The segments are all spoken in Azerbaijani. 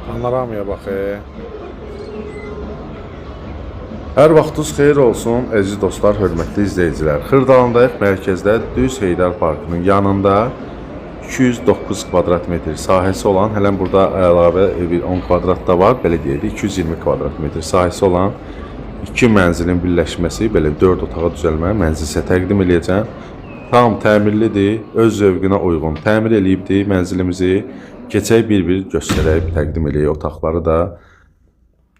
Panoramaya bax. Hər vaxtınız xeyir olsun, əziz dostlar, hörmətli izləyicilər. Xırdalandayıq mərkəzdə Düz Heydər Parkının yanında 209 kvadrat metr sahəsi olan, hələn burada əlavə bir 10 kvadrat da var, belə deyək, 220 kvadrat metr sahəsi olan iki mənzilin birləşməsi, belə 4 otağa düzəlmə mənzil sizə təqdim edəcəm. Tam təmirlidir, öz zövqünə uyğun təmir eləyibdir mənzilimizi. Keçək bir-bir göstərək, təqdim eləyək otaqları da.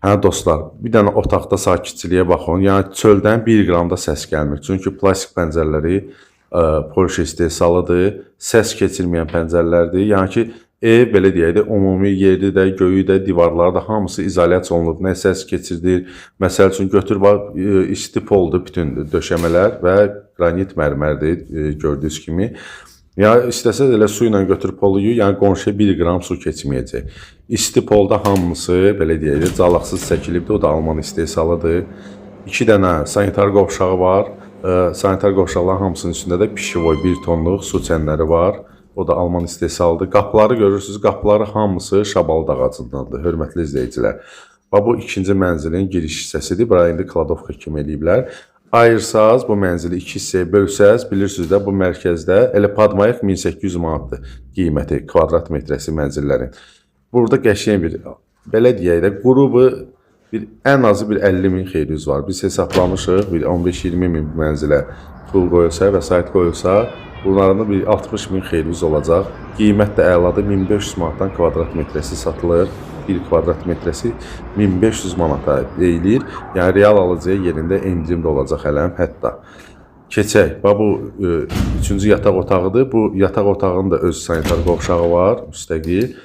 Hə dostlar, bir dənə otaqda sakitçiliyə baxın. Yəni çöldən 1 qram da səs gəlmir. Çünki plastik pəncərələri Polşa istehsalıdır. Səs keçirməyən pəncərələrdir. Yəni ki, ev belə deyək də ümumi yeri də, göyü də, divarları da hamısı izolyasiya olunub. Nə səs keçirdir? Məsəl üçün götür bax, isti poldur bütün döşəmələr və qranit mərmərdir gördüyünüz kimi. Yəni istəsəz elə su ilə götürüb poluyu, yəni qonşuya 1 qram su keçməyəcək. İsti polda hamısı belə deyək də calaqsız çəkilibdir. O da Alman istehsalıdır. 2 dənə sanitar qovşağı var. Sanitar qovşaqların hamısının üstündə də pişivoy 1 tonluq su çənləri var. O da Alman istehsalıdır. Qapıları görürsünüz, qapıları hamısı şabalıd ağacındandır, hörmətli izləyicilər. Bu ikinci mənzilin giriş hissəsidir. Bura indi kladovka kimi eləyiblər. Ayırsaz, bu mənzili 2 hissəyə bölsəz, bilirsiniz də bu mərkəzdə elə padmayıq 1800 manatdır qiyməti kvadrat metrəsi mənzillərin. Burada qəşəng bir, belə deyək də, qrubu ən azı bir 50 min xeyriniz var. Biz hesablamışıq, bir 15-20 min mənzilə pul qoyulsa, vəsait qoyulsa, bunların bir 60 min xeyriniz olacaq. Qiymət də əladır, 1500 manatdan kvadrat metrəsi satılır. 1 kvadrat metrəsi 1500 manata deyilir. Yəni real alıcıya yerində endirim də olacaq hələm hətta. Keçək. Bu 3-cü yataq otağıdır. Bu yataq otağının da öz sanitar qovşağı var, müstəqil.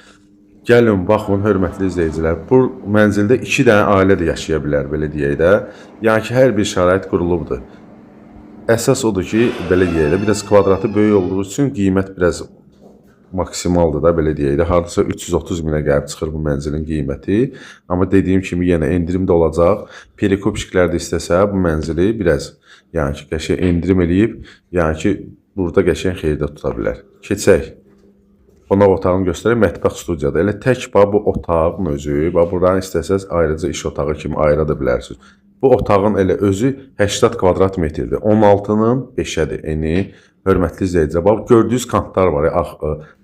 Gəlin, baxın, hörmətli izləyicilər. Bu mənzildə 2 dənə ailə də yaşaya bilər, belə deyək də. Yəni ki, hər bir şərait qurulubdur. Əsas odur ki, belə deyək də, biraz kvadratı böyük olduğu üçün qiymət biraz maksimaldır da, belə deyək də. Hardasa 330 minə gəlib çıxır bu mənzilin qiyməti. Amma dediyim kimi yenə endirim də olacaq. Perikopşiklər də istəsə bu mənzili biraz, yəni ki, qəşəng endirim eləyib, yəni ki, burada qəşəng xeyirdə tuta bilər. Keçək. Qonaq otağını göstərək, mətbəx studiyadır. Elə tək bu otağın özü, buradan istəsəz ayrıca iş otağı kimi ayıra bilərsiniz. Bu otağın elə özü 80 kvadrat metrdir. 16-nın 5-ədir eni. Hörmətli izləyicilər, gördüyünüz kantlar var,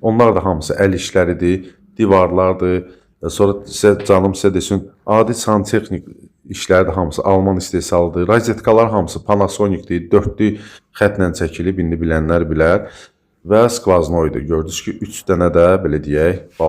onlar da hamısı əl işləridir, divarlardır. Sonra canım sizə desin, adi santexnik işləri də hamısı Alman istehsalıdır. Rozetkalar hamısı Panasonicdir, 4'lü xətlə çəkilib, indi bilənlər bilər. Və skvaznoydur. Gördünüz ki, 3 dənə də belə deyək,